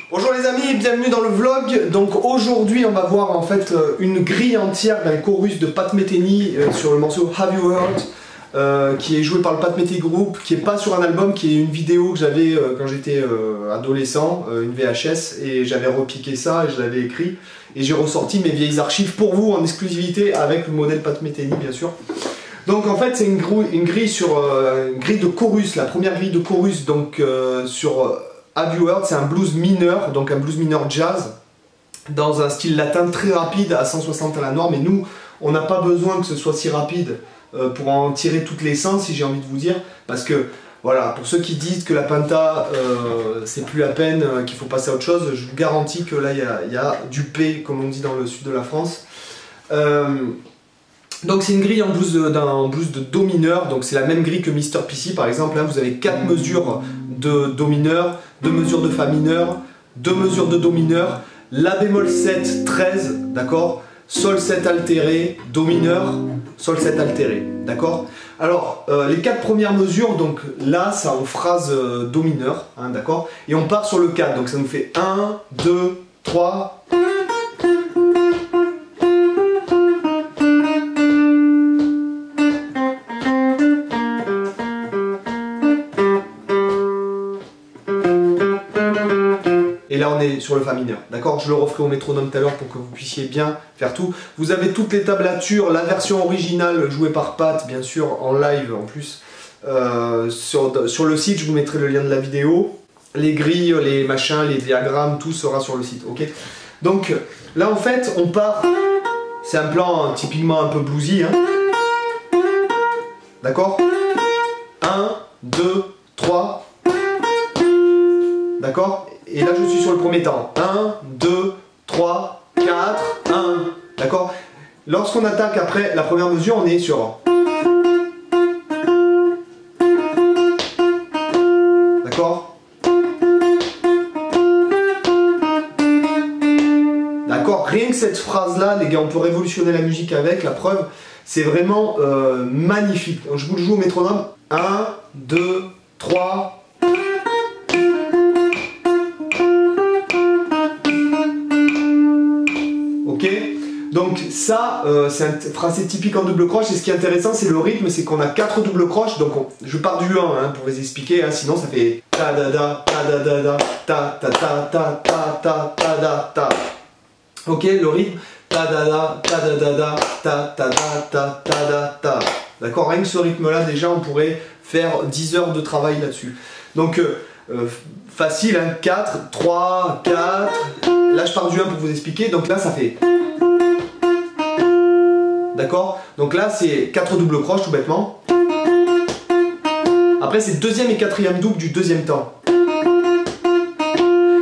Bonjour les amis, bienvenue dans le vlog. Donc aujourd'hui on va voir en fait une grille entière d'un chorus de Pat Metheny sur le morceau Have You Heard, qui est joué par le Pat Metheny Group, qui est pas sur un album, qui est une vidéo que j'avais quand j'étais adolescent, une VHS, et j'avais repiqué ça et je l'avais écrit et j'ai ressorti mes vieilles archives pour vous en exclusivité avec le modèle Pat Metheny bien sûr. Donc en fait c'est une grille sur une grille de chorus, la première grille de chorus donc sur Have You Heard, c'est un blues mineur, donc un blues mineur jazz, dans un style latin très rapide à 160 à la norme, et nous, on n'a pas besoin que ce soit si rapide pour en tirer toute l'essence, si j'ai envie de vous dire, parce que, voilà, pour ceux qui disent que la penta, c'est plus la peine, qu'il faut passer à autre chose, je vous garantis que là, il y a du P, comme on dit dans le sud de la France. Donc c'est une grille en blues de Do mineur, donc c'est la même grille que Mr. PC par exemple, hein, vous avez 4 mesures de Do mineur, 2 mesures de Fa mineur, 2 mesures de Do mineur, La bémol 7, 13, d'accord, Sol 7 altéré, Do mineur, Sol 7 altéré, d'accord. Alors les 4 premières mesures, donc là ça en phrase Do mineur, hein, d'accord, et on part sur le 4, donc ça nous fait 1, 2, 3... Et là on est sur le Fa mineur, d'accord? Je le referai au métronome tout à l'heure pour que vous puissiez bien faire tout. Vous avez toutes les tablatures, la version originale jouée par Pat, bien sûr, en live en plus. Sur le site, je vous mettrai le lien de la vidéo. Les grilles, les machins, les diagrammes, tout sera sur le site, ok? Donc là en fait, on part... C'est un plan typiquement un peu bluesy, hein? D'accord? 1, 2, 3... D'accord? Et là je suis sur le premier temps. 1, 2, 3, 4, 1. D'accord? Lorsqu'on attaque après la première mesure, on est sur... D'accord? D'accord? Rien que cette phrase-là, les gars, on peut révolutionner la musique avec. La preuve, c'est vraiment magnifique. Donc, je vous le joue au métronome. 1, 2, 3... Ok, donc ça, c'est un phrasé typique en double croche, et ce qui est intéressant, c'est le rythme, c'est qu'on a 4 doubles croches, donc je pars du 1 hein, pour vous expliquer, hein, sinon ça fait ta da da ta da da da ta ta ta ta ta ta ta da ta. Ok, le rythme ta da da ta da da da ta ta ta ta ta da ta. D'accord, rien que ce rythme-là, déjà, on pourrait faire 10 heures de travail là-dessus. Donc facile, hein, 4, 3, 4... Là je pars du 1 pour vous expliquer, donc là ça fait... D'accord? Donc là c'est 4 doubles croches tout bêtement. Après c'est deuxième et quatrième double du deuxième temps.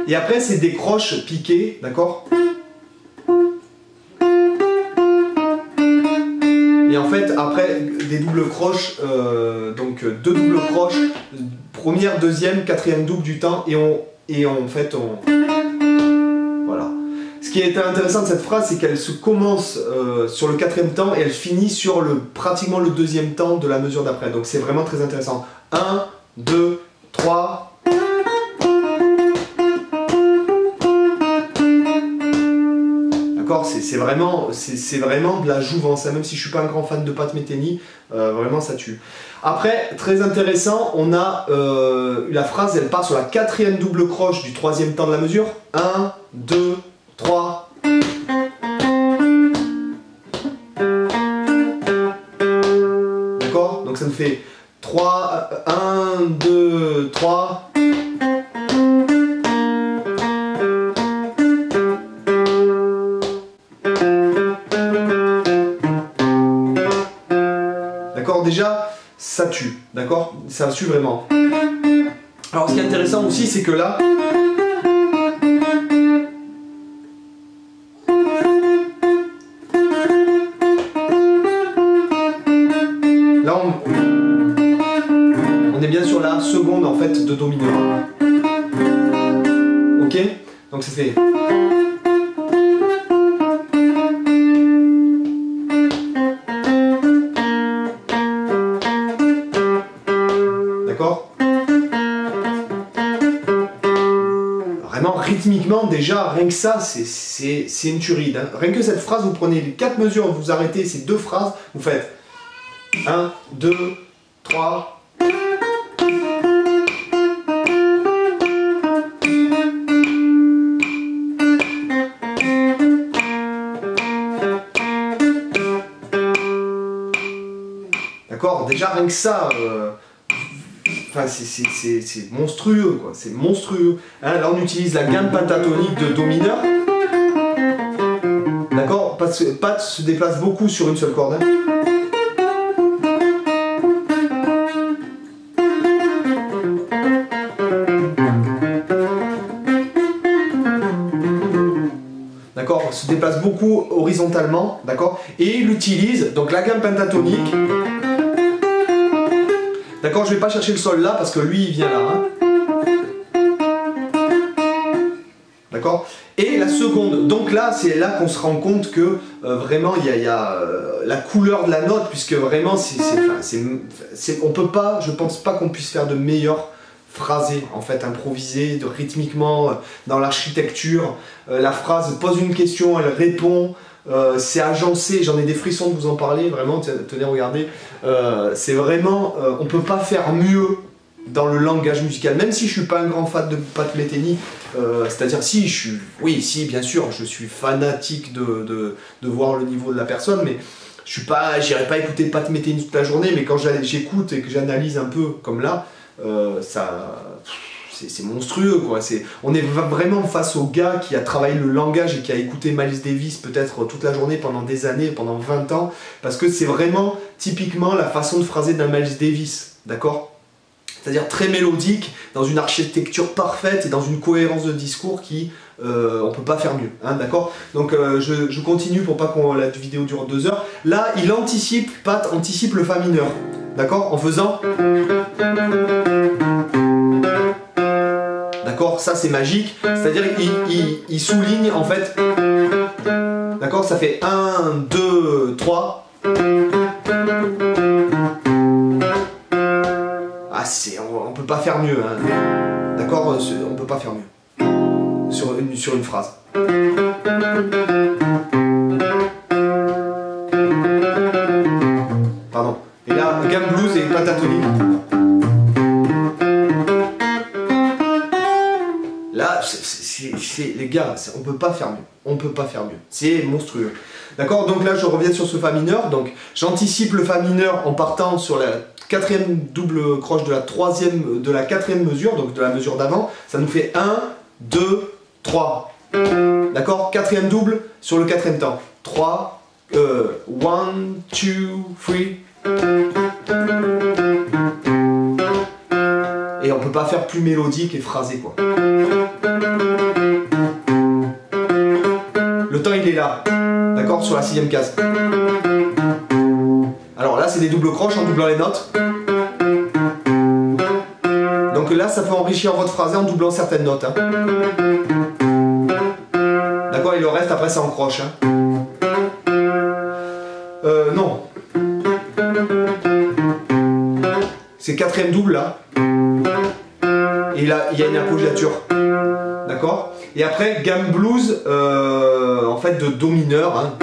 Et après c'est des croches piquées, d'accord? Et en fait après des doubles croches, donc 2 doubles croches, première, deuxième, quatrième double du temps, et en fait on... Voilà. Ce qui est intéressant de cette phrase, c'est qu'elle se commence sur le 4e temps et elle finit sur pratiquement le 2e temps de la mesure d'après. Donc c'est vraiment très intéressant. 1, 2, 3... D'accord, c'est vraiment de la jouvence, même si je suis pas un grand fan de Pat Metheny, vraiment ça tue. Après, très intéressant, on a la phrase, elle part sur la 4e double croche du 3e temps de la mesure. 1, 2, 3. D'accord, donc ça nous fait 3, 1, 2, 3. D'accord, déjà, ça tue, d'accord? Ça tue vraiment. Alors, ce qui est intéressant aussi, c'est que là... Là, on est bien sur la seconde, en fait, de Do mineur. Ok? Donc, ça fait... rythmiquement, déjà, rien que ça, c'est une tuerie. Hein. Rien que cette phrase, vous prenez les 4 mesures, vous arrêtez ces 2 phrases, vous faites 1, 2, 3... D'accord, déjà rien que ça, enfin, c'est monstrueux, quoi, c'est monstrueux. Hein, là on utilise la gamme pentatonique de Do mineur. D'accord, Pat se déplace beaucoup sur une seule corde. Hein. D'accord, se déplace beaucoup horizontalement, d'accord, et il utilise donc la gamme pentatonique. D'accord, je vais pas chercher le sol là parce que lui il vient là. Hein. D'accord. Et la seconde, donc là c'est là qu'on se rend compte que vraiment il y a la couleur de la note, puisque vraiment on peut pas, je pense pas qu'on puisse faire de meilleur phrasé en fait, improvisé, rythmiquement, dans l'architecture. La phrase pose une question, elle répond. C'est agencé, j'en ai des frissons de vous en parler, vraiment, tenez, regardez, c'est vraiment, on peut pas faire mieux dans le langage musical, même si je suis pas un grand fan de Pat Metheny, c'est-à-dire oui, si, bien sûr, je suis fanatique de voir le niveau de la personne, mais j'irai pas écouter Pat Metheny toute la journée, mais quand j'écoute et que j'analyse un peu, comme là, c'est monstrueux, quoi. On est vraiment face au gars qui a travaillé le langage et qui a écouté Miles Davis peut-être toute la journée pendant des années, pendant 20 ans, parce que c'est vraiment typiquement la façon de phraser d'un Miles Davis, d'accord? C'est-à-dire très mélodique, dans une architecture parfaite et dans une cohérence de discours qui, on peut pas faire mieux, hein, d'accord? Donc je continue pour pas que la vidéo dure 2 heures. Là, Pat anticipe le Fa mineur, d'accord? En faisant... D'accord, ça c'est magique, c'est-à-dire il souligne en fait, d'accord, ça fait 1, 2, 3. Ah, on peut pas faire mieux, hein. D'accord, on peut pas faire mieux sur une phrase. Pardon, et là, gamme blues et pentatonique. Là, les gars, on peut pas faire mieux. On peut pas faire mieux. C'est monstrueux. D'accord, donc là, je reviens sur ce Fa mineur. Donc, j'anticipe le Fa mineur en partant sur la 4e double croche de la 4e mesure, donc de la mesure d'avant. Ça nous fait 1, 2, 3. D'accord, 4e double sur le 4e temps. 3, 1, 2, 3. Et on peut pas faire plus mélodique et phrasé, quoi. Le temps il est là, d'accord, sur la 6e case. Alors là c'est des doubles croches en doublant les notes. Donc là ça peut enrichir votre phrasé en doublant certaines notes. Hein. D'accord, et le reste après c'est en croche. Hein. Non. C'est 4e double là. Et là il y a une appoggiature. D'accord. Et après, gamme blues, en fait, de Do mineur. Hein.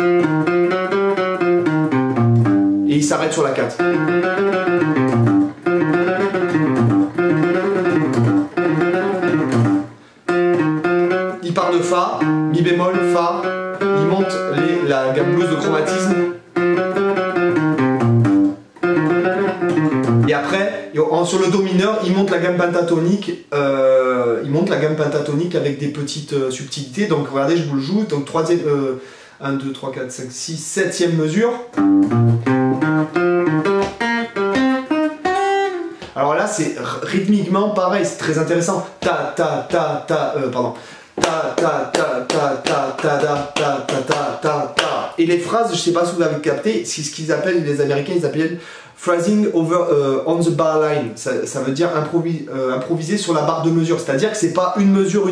Et il s'arrête sur la 4. Il part de Fa, Mi bémol, Fa. Il monte la gamme blues de chromatisme. Et après, sur le Do mineur, il monte la gamme pentatonique. Avec des petites subtilités. Donc regardez, je vous le joue. Donc 1, 2, 3, 4, 5, 6, 7e mesure. Alors là, c'est rythmiquement pareil, c'est très intéressant. Ta, ta, ta, ta, pardon. Ta, ta, ta, ta, ta, ta, ta, ta, ta, ta, ta, ta. Et les phrases, je sais pas si vous avez capté, c'est ce qu'ils appellent, les Américains, ils appellent phrasing over on the bar line. Ça veut dire improviser sur la barre de mesure. C'est-à-dire que c'est pas une mesure,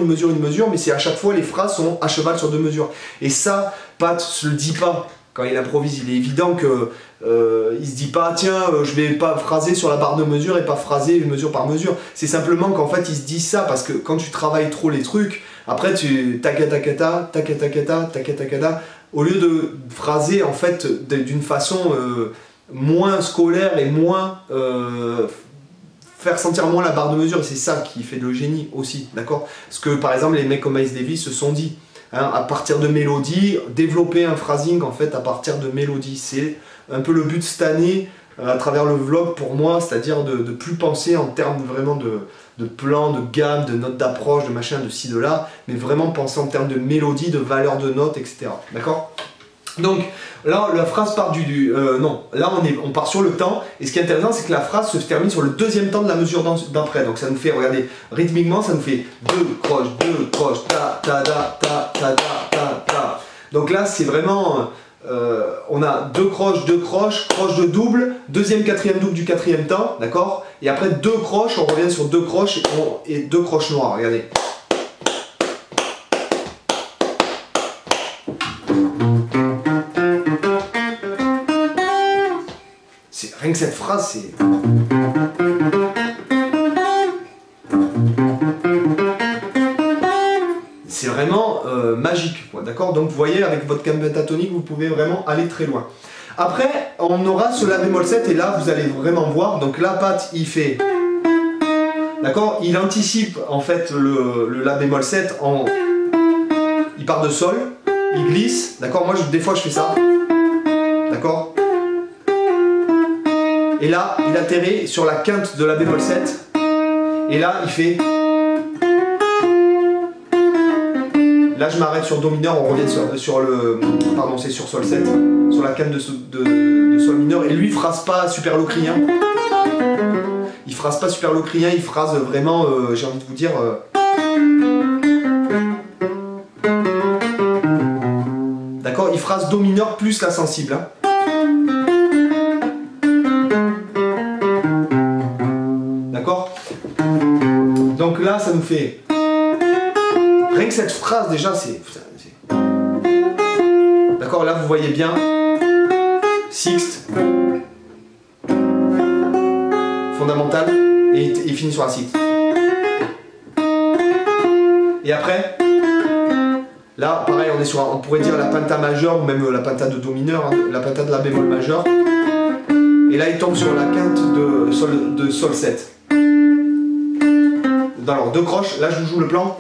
mais c'est à chaque fois les phrases sont à cheval sur 2 mesures. Et ça, Pat se le dit pas quand il improvise. Il est évident que il se dit pas tiens, je vais pas phraser sur la barre de mesure et pas phraser mesure par mesure. C'est simplement qu'en fait il se dit ça parce que quand tu travailles trop les trucs, Après tu takata, takata, takata, au lieu de phraser en fait d'une façon moins scolaire et moins faire sentir moins la barre de mesure, et c'est ça qui fait le génie aussi, d'accord? Parce que par exemple les mecs comme Miles Davis se sont dit, hein, à partir de mélodies, développer un phrasing en fait à partir de mélodies, c'est un peu le but cette année à travers le vlog pour moi, c'est-à-dire de plus penser en termes vraiment de plan, de gamme, de notes d'approche, de machin, de ci, de là, mais vraiment penser en termes de mélodie, de valeur de notes, etc. D'accord? Donc là, la phrase part non, là on part sur le temps, et ce qui est intéressant, c'est que la phrase se termine sur le deuxième temps de la mesure d'après. Donc ça nous fait, regardez, rythmiquement, ça nous fait 2 croches, ta, ta, ta, ta, ta, ta, ta, ta. Donc là, c'est vraiment, on a 2 croches, croche de double, deuxième, quatrième double du quatrième temps, d'accord? Et après 2 croches, on revient sur 2 croches et 2 croches noires, regardez. Rien que cette phrase, c'est vraiment magique, quoi, d'accord? Donc vous voyez, avec votre gamme pentatonique, vous pouvez vraiment aller très loin. Après, on aura ce La bémol 7, et là, vous allez vraiment voir, donc la patte, il fait, d'accord? Il anticipe, en fait, le La bémol 7, il part de Sol, il glisse, d'accord? Moi, des fois, je fais ça, d'accord? Et là, il atterrit sur la quinte de La bémol 7. Et là, il fait... Là, je m'arrête sur Do mineur, on revient sur le... Pardon, c'est sur Sol 7. Sur la quinte de Sol mineur. Et lui, il phrase pas super locrien. Il phrase pas super locrien, il phrase vraiment, j'ai envie de vous dire... D'accord? Il phrase Do mineur plus la sensible. Hein. Donc là, ça nous fait... Rien que cette phrase, déjà, c'est... D'accord, là, vous voyez bien. Sixte. Fondamentale. Et il finit sur la sixte. Et après, là, pareil, on pourrait dire la penta majeure, ou même la penta de Do mineur, hein, la penta de La bémol majeur. Et là, il tombe sur la quinte de Sol 7. Alors, 2 croches, là je vous joue le plan.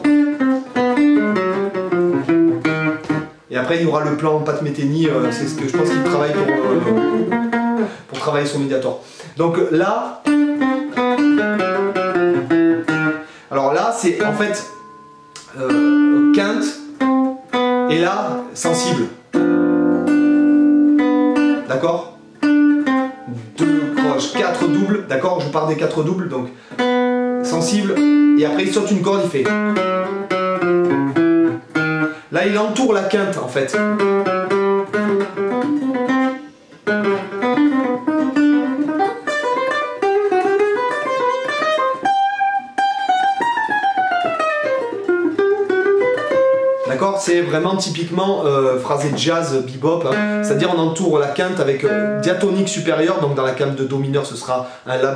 Et après il y aura le plan Pat Metheny, c'est ce que je pense qu'il travaille pour travailler son médiator. Donc là, alors là c'est en fait quinte, et là sensible. D'accord? 2 croches, 4 doubles, d'accord? Je pars des 4 doubles, donc sensible. Et après il saute une corde, il fait. Là il entoure la quinte en fait. D'accord? C'est vraiment typiquement phrasé jazz bebop, hein. C'est-à-dire on entoure la quinte avec diatonique supérieure, donc dans la gamme de Do mineur ce sera un La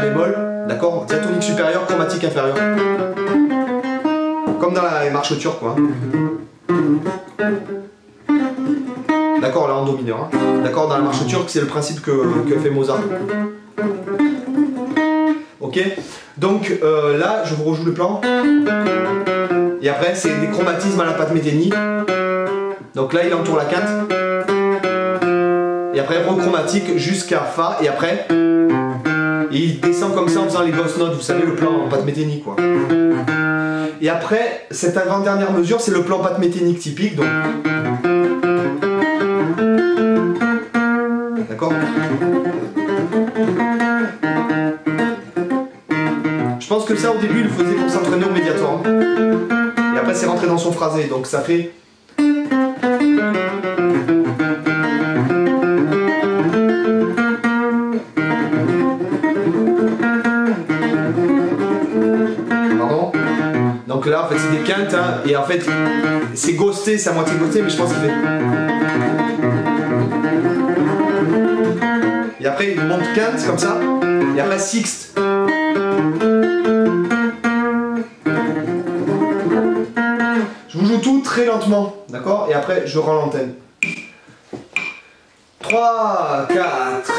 bémol, d'accord? Diatonique supérieure, chromatique inférieure. Comme dans la marche turque, quoi. D'accord, là en Do mineur. Hein. D'accord, dans la marche turque, c'est le principe que fait Mozart. Ok? Donc là, je vous rejoue le plan. Et après, c'est des chromatismes à la Pat Metheny. Donc là, il entoure la quinte. Et après, rechromatique jusqu'à Fa. Et après, il descend comme ça en faisant les ghost notes. Vous savez, le plan en Pat Metheny, quoi. Et après, cette avant-dernière mesure, c'est le plan Pat Metheny typique. Donc... D'accord? Je pense que ça, au début, il le faisait pour s'entraîner au médiator. Et après, c'est rentré dans son phrasé. Donc ça fait... Pardon? Donc là, en fait, c'est des quintes. Hein, et en fait, c'est ghosté, c'est à moitié ghosté, mais je pense qu'il fait... Et après, il monte quinte, comme ça. Et après, sixte. très lentement, d'accord? Et après, je rends l'antenne. 3, 4...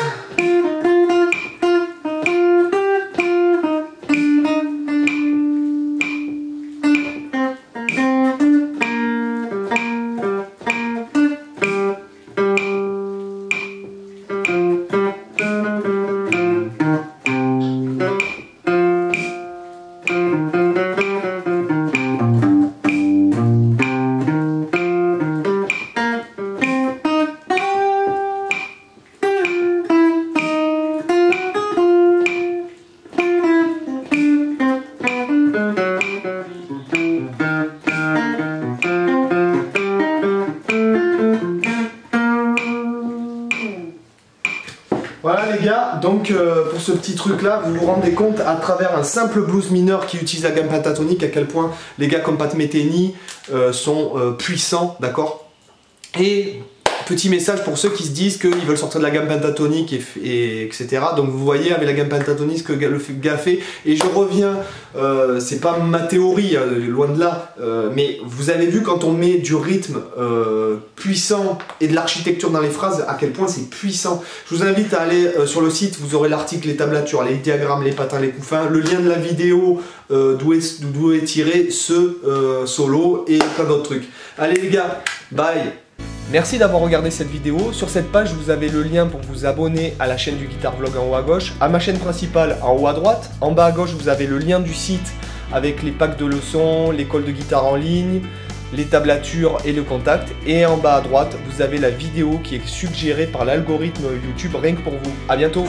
Voilà les gars, donc pour ce petit truc là, vous vous rendez compte à travers un simple blues mineur qui utilise la gamme pentatonique à quel point les gars comme Pat Metheny sont puissants, d'accord? Et petit message pour ceux qui se disent qu'ils veulent sortir de la gamme pentatonique etc. Donc vous voyez avec la gamme pentatonique ce que le gars fait. Et je reviens, c'est pas ma théorie, loin de là, mais vous avez vu quand on met du rythme puissant et de l'architecture dans les phrases, à quel point c'est puissant. Je vous invite à aller sur le site, vous aurez l'article, les tablatures, les diagrammes, les patins, les couffins, le lien de la vidéo d'où est tiré ce solo et plein d'autres trucs. Allez les gars, bye! Merci d'avoir regardé cette vidéo. Sur cette page, vous avez le lien pour vous abonner à la chaîne du Guitar Vlog en haut à gauche, à ma chaîne principale en haut à droite. En bas à gauche, vous avez le lien du site avec les packs de leçons, l'école de guitare en ligne, les tablatures et le contact. Et en bas à droite, vous avez la vidéo qui est suggérée par l'algorithme YouTube rien que pour vous. À bientôt!